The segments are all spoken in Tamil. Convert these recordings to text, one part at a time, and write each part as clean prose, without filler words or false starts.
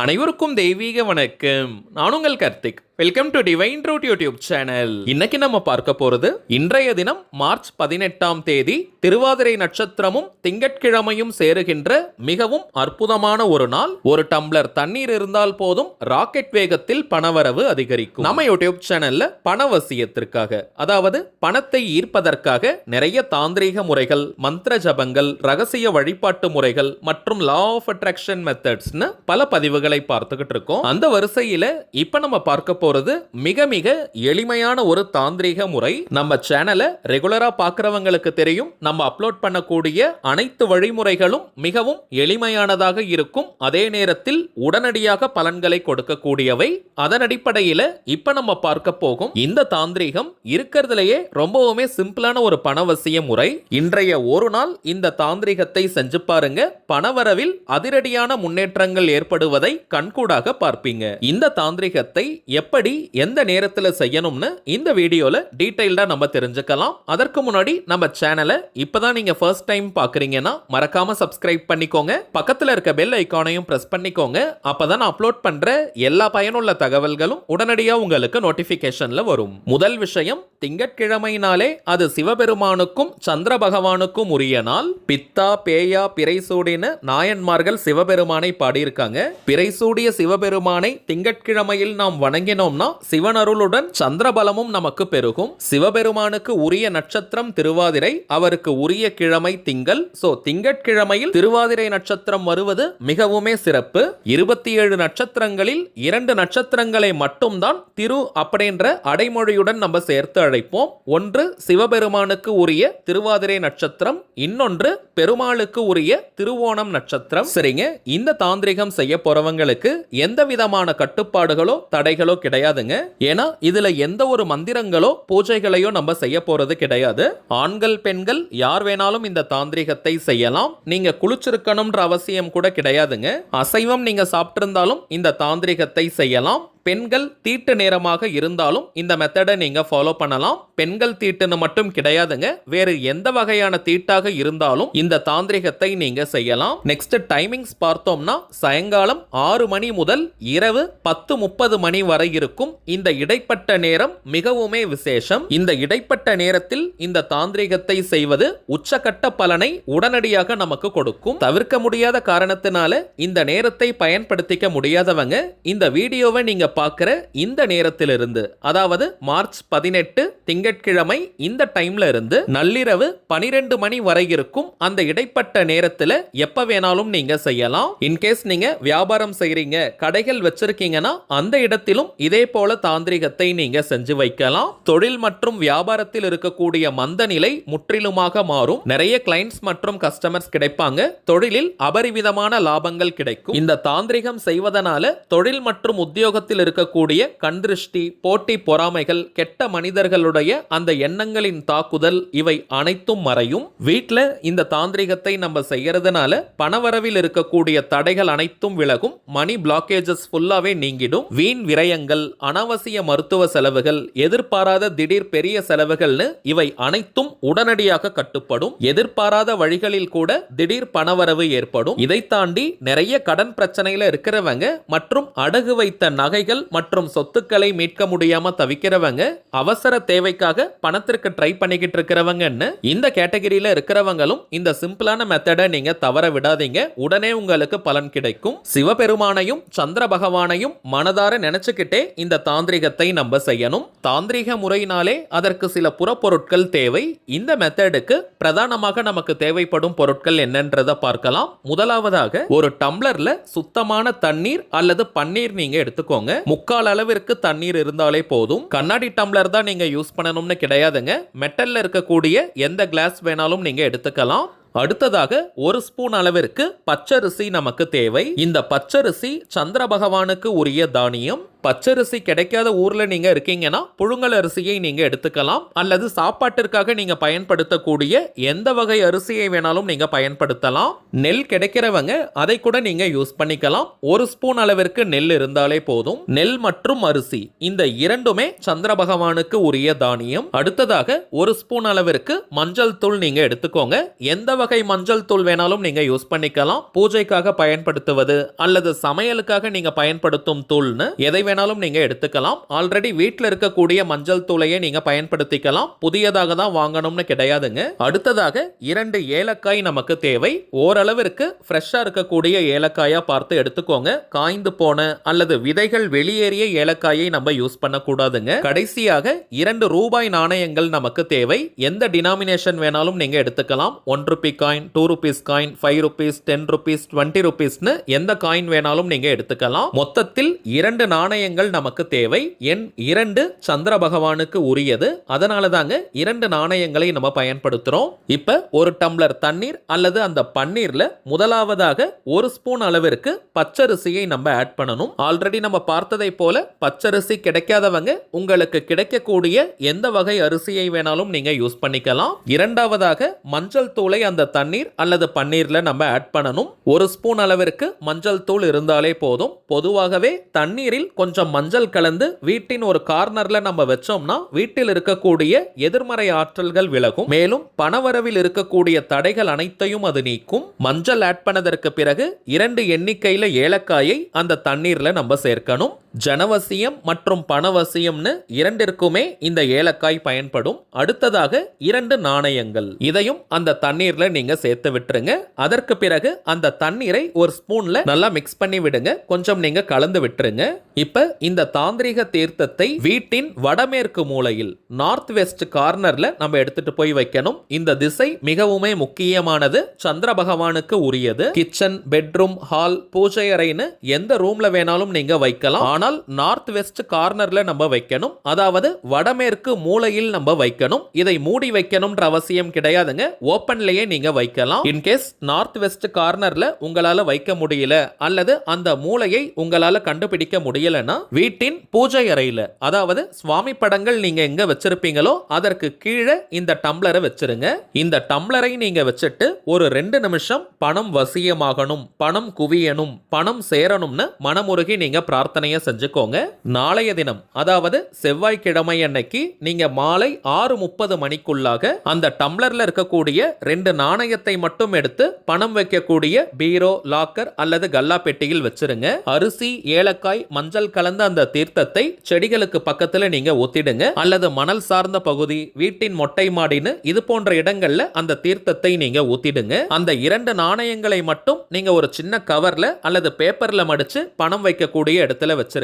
அனைவருக்கும் தெய்வீக வணக்கம். நான் உங்கள் Karthik. Welcome to divine truth YouTube channel. இன்னைக்கு நம்ம பார்க்க போறது இன்றைய தினம் மார்ச் 18ஆம் தேதி திருவாதிரை நட்சத்திரமும் திங்கட்கிழமையும் சேருகின்ற மிகவும் அற்புதமான ஒரு நாள். ஒரு டம்ளர் தண்ணீர் இருந்தால் போதும் ராக்கெட் வேகத்தில் பணவரவு அதிகரிக்கும். நம்ம யூடியூப் சேனல்ல பணவசியத்திற்காக, அதாவது பணத்தை ஈர்ப்பதற்காக நிறைய தாந்திரீக முறைகள், மந்திர ஜபங்கள், ரகசிய வழிபாட்டு முறைகள் மற்றும் லா ஆஃப் அட்ராக்ஷன் மெத்தட்ஸ்னு பல பதிவுகளை பார்த்துக்கிட்டு இருக்கோம். அந்த வரிசையில இப்ப நம்ம பார்க்க போறது மிக மிக எளிமையான ஒரு தாந்திரீக முறை. நம்ம சேனலை ரெகுலரா பார்க்கிறவங்களுக்கு தெரியும், நம்ம அப்லோட் பண்ணக்கூடிய அனைத்து வழிமுறைகளும் மிகவும் எளிமையானதாக இருக்கும். அதே நேரத்தில் உடனடியாக பலன்களை கொடுக்கக்கூடியவை. அதன் அடிப்படையில் இப்ப நம்ம பார்க்க போகும் இந்த தாந்திரீகம் இருக்கிறதுலேயே ரொம்பவுமே சிம்பிளான ஒரு பணவசிய முறை. இன்றைய ஒரு நாள் இந்த தாந்திரீகத்தை செஞ்சு பாருங்க. பணவரவில் அதிரடியான முன்னேற்றங்கள் ஏற்படுவதை கண்கூடாக பார்ப்பீங்க. இந்த தாந்திரீகத்தை எப்படி எந்த நேரத்தில் செய்யணும்னு இந்த வீடியோல டீடைல்டா நம்ம தெரிஞ்சுக்கலாம். அதற்கு முன்னாடி நம்ம சேனலை இப்பதான் நீங்க ஃபர்ஸ்ட் டைம் பாக்குறீங்கன்னா மறக்காம சப்ஸ்கிரைப் பண்ணிக்கோங்க. பக்கத்துல இருக்க பெல் ஐகானையும் பிரஸ் பண்ணிக்கோங்க. அப்பதான் அப்லோட் பண்ற எல்லா பயனுள்ள தகவல்களும் உடனடியா உங்களுக்கு நோட்டிபிகேஷன்ல வரும். முதல் விஷயம், திங்கட்கிழமைனாலே அது சிவபெருமானுக்கும் சந்திர பகவானுக்கும் உரிய நாள். பித்தா பேயா பிறைசூடின நாயன்மார்கள் சிவபெருமானை பாடியிருக்காங்க. பிறைசூடிய சிவபெருமானை திங்கட்கிழமையில் நாம் வணங்கினோம்னா சிவனருளுடன் சந்திரபலமும் நமக்கு பெருகும். சிவபெருமானுக்கு உரிய நட்சத்திரம் திருவாதிரை, அவருக்கு உரிய கிழமை திங்கள். சோ திங்கட்கிழமையில் திருவாதிரை நட்சத்திரம் வருவது மிகவுமே சிறப்பு. 27 நட்சத்திரங்களில் 2 நட்சத்திரங்களை மட்டும்தான் திரு அப்படின்ற அடைமொழியுடன் நம்ம சேர்த்து அழைப்போம். ஒன்று சிவபெருமானுக்கு உரிய திருவாதிரை நட்சத்திரம், இன்னொன்று பெருமாளுக்கு உரிய திருவோணம் நட்சத்திரம். சரிங்க, இந்த தாந்திரிகம் செய்ய போறவங்களுக்கு எந்த விதமான கட்டுப்பாடுகளோ தடைகளோ கிடையாதுங்க. ஏன்னா இதுல எந்த ஒரு மந்திரங்களோ பூஜைகளையோ நம்ம செய்ய போறது கிடையாது. ஆண்கள் பெண்கள் யார் வேணாலும் இந்த தாந்திரிகத்தை செய்யலாம். நீங்க குளிச்சிருக்கணும்ன்ற அவசியம் கூட கிடையாதுங்க. அசைவம் நீங்க சாப்பிட்டு இருந்தாலும் இந்த தாந்திரிகத்தை செய்யலாம். பெண்கள் தீட்டு நேரமாக இருந்தாலும் இந்த மெத்தடை நீங்க ஃபாலோ பண்ணலாம். பெண்கள் தீட்டுன்னு மட்டும் கிடையாதுங்க, வேறு எந்த வகையான தீட்டாக இருந்தாலும் இந்த தாந்திரிகத்தை நீங்க செய்யலாம். நெக்ஸ்ட் டைமிங்ஸ் பார்த்தோம்னா சாயங்காலம் 6 மணி முதல் இரவு 10:30 மணி வரை இருக்கும். இந்த இடைப்பட்ட நேரம் மிகவுமே விசேஷம். இந்த இடைப்பட்ட நேரத்தில் இந்த தாந்திரிகத்தை செய்வது உச்சகட்ட பலனை உடனடியாக நமக்கு கொடுக்கும். தவிர்க்க முடியாத காரணத்தினால இந்த நேரத்தை பயன்படுத்திக்க முடியாதவங்க இந்த வீடியோவை நீங்க பார்க்கிற இந்த நேரத்திலிருந்து, அதாவது மார்ச் 18 திங்கட்கிழமை இந்த டைம்ல இருந்து நள்ளிரவு 12 மணி வரை இருக்கும் அந்த இடைப்பட்ட நேரத்தில் எப்ப வேணாலும் நீங்க செய்யலாம். இன்கேஸ் நீங்க வியாபாரம் செய்றீங்க, கடைகள் வச்சிருக்கீங்கன்னா அந்த இடத்திலும் இதே போல தாந்திரிகத்தை நீங்க செஞ்சு வைக்கலாம். தொழில் மற்றும் வியாபாரத்தில் இருக்கக்கூடிய மந்த நிலை முற்றிலுமாக மாறும். நிறைய கிளைண்ட்ஸ் மற்றும் கஸ்டமர்ஸ் கிடைப்பாங்க. தொழிலில் அபரிவிதமான லாபங்கள் கிடைக்கும். இந்த தாந்திரிகம் செய்வதனால தொழில் மற்றும் உத்தியோகத்தில் இருக்கக்கூடிய கண்திருஷ்டி, போட்டி பொறாமைகள், கெட்ட மனிதர்களுடைய அந்த எண்ணங்களின் தாக்குதல் இவை அனைத்தும் மறையும். வீட்டில் இந்த தாந்திரிகத்தை நம்ம செய்யறதுனால பணவரவில் இருக்கக்கூடிய தடைகள் அனைத்தும் விலகும். மணி பிளாக்கேஜஸ் ஃபுல்லாவே நீங்கிடும். வீண் விரயங்கள், அனாவசிய மருத்துவ செலவுகள், எதிர்பாராத திடீர் பெரிய செலவுகள்னு இவை அனைத்தும் உடனடியாக கட்டுப்படும். எதிர்பாராத வழிகளில் கூட திடீர் பணவரவு ஏற்படும். இதை தாண்டி நிறைய கடன் பிரச்சனையில இருக்கிறவங்க மற்றும் அடகு வைத்த நகைகள் மற்றும் சொத்துக்களை மீட்க முடியாம தவிக்கிறவங்க, அவசர தேவைக்காக பணத்திற்கு ட்ரை பண்ணிக்கிட்டு இருக்கிறவங்கன்னு இந்த கேட்டகரியில இருக்கிறவங்களும் இந்த சிம்பிளான மெத்தடை நீங்க தவற விடாதீங்க. உடனே உங்களுக்கு பலன் கிடைக்கும். சிவபெருமானையும் சந்திர பகவானையும் மனதார நினைச்சுக்கிட்டே இந்த தாந்திரிகத்தை நம்ம செய்யணும். தாந்திரிக முறையினாலே அதற்கு சில புறப்பொருட்கள் தேவை. இந்த மெத்தடுக்கு பிரதானமாக நமக்கு தேவைப்படும் பொருட்கள் என்னன்றதை பார்க்கலாம். முதலாவதாக ஒரு டம்ளர்ல சுத்தமான தண்ணீர் அல்லது பன்னீர் நீங்க எடுத்துக்கோங்க. முக்கால் அளவிற்கு தண்ணீர் இருந்தாலே போதும். கண்ணாடி டம்ளர் தான் நீங்க யூஸ் பண்ணணும்னு கிடையாதுங்க. மெட்டல்ல இருக்கக்கூடிய எந்த கிளாஸ் வேணாலும் நீங்க எடுத்துக்கலாம். அடுத்ததாக 1 ஸ்பூன் அளவிற்கு பச்சரிசி நமக்கு தேவை. இந்த பச்சரிசி சந்திர பகவானுக்கு உரிய தானியம். பச்சரிசி கிடைக்காத ஊர்ல நீங்க இருக்கீங்கன்னா புழுங்கல் அரிசியை நீங்க எடுத்துக்கலாம். அல்லது சாப்பாட்டிற்காக நீங்க பயன்படுத்தக்கூடிய எந்த வகை அரிசியை வேணாலும் நீங்க பயன்படுத்தலாம். நெல் கிடைக்கிறவங்க அதை கூட நீங்க யூஸ் பண்ணிக்கலாம். 1 ஸ்பூன் அளவிற்கு நெல் இருந்தாலே போதும். நெல் மற்றும் அரிசி இந்த இரண்டுமே சந்திர பகவானுக்கு உரிய தானியம். அடுத்ததாக 1 ஸ்பூன் அளவிற்கு மஞ்சள் தூள் நீங்க எடுத்துக்கோங்க. எந்த வகை மஞ்சள் தூள் வேணாலும் நீங்க யூஸ் பண்ணிக்கலாம். பூஜைக்காக பயன்படுத்துவது அல்லது சமையலுக்காக நீங்க பயன்படுத்தும் தூள்னு எதை வேணாலும் நீங்க எடுத்துக்கலாம். ஆல்ரெடி வீட்டில் இருக்கக்கூடிய மஞ்சள் தூளையே நீங்க பயன்படுத்திக்கலாம். புதியதாக தான் வாங்கணும்னு கிடையாதுங்க. அடுத்ததாக 2 ஏலக்காய் நமக்கு தேவை. ஓரளவிற்கு ஃப்ரெஷ்ஷா இருக்கக்கூடிய ஏலக்காயா பார்த்து எடுத்துக்கோங்க. காய்ந்து போன அல்லது விதைகள் வெளியேறிய ஏலக்காயை நம்ம யூஸ் பண்ணக்கூடாதுங்க. கடைசியாக 2 ரூபாய் நாணயங்கள் நமக்கு தேவை. எந்த டினாமினேஷன் வேணாலும் நீங்க எடுத்துக்கலாம். 1 Ruby coin, 2 rupees coin, 5 rupees, 10 rupees, 20 ருபீஸ்னு எந்த காயின் வேணாலும் நீங்க எடுத்துக்கலாம். மொத்தத்தில் 2 நாணயங்கள் நமக்கு தேவை. எண் 2 சந்திர பகவானுக்கு உரியது. அதனால தாங்க 2 நாணயங்களை நம்ம பயன்படுத்துறோம். இப்ப ஒரு டம்ளர் தண்ணீர் அல்லது அந்த பன்னீர்ல முதலாவதாக 1 ஸ்பூன் அளவிற்கு பச்சரிசியை நம்ம ஆட் பண்ணணும். ஆல்ரெடி நம்ம பார்த்ததை போல பச்சரிசி கிடைக்காதவங்க உங்களுக்கு கிடைக்கக்கூடிய எந்த வகை அரிசியை வேணாலும் நீங்க யூஸ் பண்ணிக்கலாம். இரண்டாவதாக மஞ்சள் தூளை அந்த தண்ணீர் அல்லது பன்னீர்ல நம்ம ஆட் பண்ணணும். 1 ஸ்பூன் அளவிற்கு மஞ்சள் தூள் இருந்தாலே போதும். பொதுவாகவே தண்ணீரில் கொஞ்சம் மஞ்சள் கலந்து வீட்டின் ஒரு கார்னர்ல நம்ம வச்சோம்னா வீட்டில் இருக்கக்கூடிய எதிர்மறை ஆற்றல்கள் விலகும். மேலும் பணவரவில் இருக்கக்கூடிய தடைகள் அனைத்தையும் அது நீக்கும். மஞ்சள் ஆட் பண்ணதற்கு பிறகு 2 எண்ணிக்கையில ஏலக்காயை அந்த தண்ணீர்ல நம்ம சேர்க்கணும். ஜனவசியம் மற்றும் பணவசியம்னு இரண்டிற்குமே இந்த ஏலக்காய் பயன்படும். அடுத்ததாக 2 நாணயங்கள், இதையும் அந்த தண்ணீர்ல நீங்க சேர்த்து விட்டுருங்க. அதற்கு பிறகு அந்த தண்ணீரை ஒரு ஸ்பூன்ல நல்லா மிக்ஸ் பண்ணி விடுங்க. கொஞ்சம் நீங்க கலந்து விட்டுருங்க. இப்ப இந்த தாந்திரிக தீர்த்தத்தை வீட்டின் வடமேற்கு மூலையில் நார்த் வெஸ்ட் கார்னர்ல நம்ம எடுத்துட்டு போய் வைக்கணும். இந்த திசை மிகவுமே முக்கியமானது. சந்திர பகவானுக்கு உரியது. கிச்சன், பெட்ரூம், ஹால், பூஜை அறைன்னு எந்த ரூம்ல வேணாலும் நீங்க வைக்கலாம். ஆனால் நார்த் வெஸ்ட் கார்னர்ல நம்ம வைக்கணும். அதாவது வடமேற்கு மூலையில் நம்ம வைக்கணும். இதை மூடி வைக்கணும்ன்ற அவசியம் கிடையாதுங்க. ஓபன்லயே நீங்க வைக்கலாம். இன்கேஸ் நார்த் வெஸ்ட் கார்னர்ல உங்களால வைக்க முடியல அல்லது அந்த மூலையை உங்களால கண்டுபிடிக்க முடியலன்னா வீட்டின் பூஜை அறையில, அதாவது சுவாமி படங்கள் நீங்க எங்க வச்சிருப்பீங்களோ அதற்கு கீழே இந்த டம்ளரை வச்சிருங்க. இந்த டம்ளரை நீங்க வச்சுட்டு ஒரு 2 நிமிஷம் பணம் வசியமாகணும், பணம் குவியணும், பணம் சேரணும்னு மனமுருகி நீங்க பிரார்த்தனையை செஞ்சுக்கோங்க. நாளைய தினம், அதாவது செவ்வாய்க்கிழமை அன்னைக்கு நீங்க மாலை 6:30 மணிக்குள்ளாக அந்த டம்ளர்ல இருக்கக்கூடிய 2 நாணயத்தை மட்டும் எடுத்து பணம் வைக்கக்கூடிய பீரோ, லாக்கர் அல்லது கல்லா பெட்டியில் வச்சிருங்க. அரிசி, ஏலக்காய், மஞ்சள் கலந்த அந்த தீர்த்தத்தை செடிகளுக்கு பக்கத்துல நீங்க ஊத்திடுங்க. அல்லது மணல் சார்ந்த பகுதி, வீட்டின் மொட்டை மாடின்னு இது போன்ற இடங்கள்ல அந்த தீர்த்தத்தை நீங்க ஊத்திடுங்க. அந்த 2 நாணயங்களை மட்டும் நீங்க ஒரு சின்ன கவர்ல அல்லது பேப்பர்ல மடிச்சு பணம் வைக்கக்கூடிய இடத்துல வச்சிருங்க.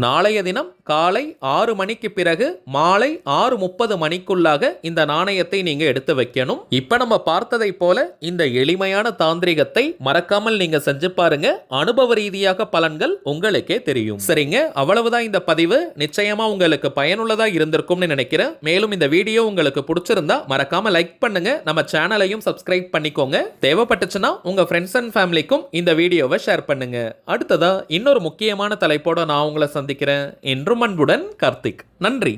நாளைய தினம் காலை 6 மணிக்கு பிறகு மாலை 6:30 மணிக்குள்ளாக இந்த நாணயத்தை நீங்க எடுத்து வைக்கணும். இப்ப நம்ம பார்த்ததை போல இந்த எளிமையான தாந்திரிகத்தை மறக்காமல் நீங்க செஞ்சு பாருங்க. அனுபவ ரீதியாக பலன்கள் உங்களுக்கே தெரியும். சரிங்க, அவ்வளவுதான் இந்த பதிவு. நிச்சயமா உங்களுக்கு பயனுள்ளதா இருந்திருக்கும்னு நினைக்கிறேன். மேலும் இந்த வீடியோ உங்களுக்கு பிடிச்சிருந்தா மறக்காம லைக் பண்ணுங்க. நம்ம சேனலையும் சப்ஸ்கிரைப் பண்ணிக்கோங்க. தேவைப்பட்டுச்சுன்னா உங்க ஃப்ரெண்ட்ஸ் அண்ட் ஃபேமிலிக்கும் இந்த வீடியோவை ஷேர் பண்ணுங்க. அடுத்ததா இன்னொரு முக்கியமான தலைப்போட நான் உங்களை சந்திக்கிறேன். என்றும் அன்புடன் கார்த்திக். நன்றி.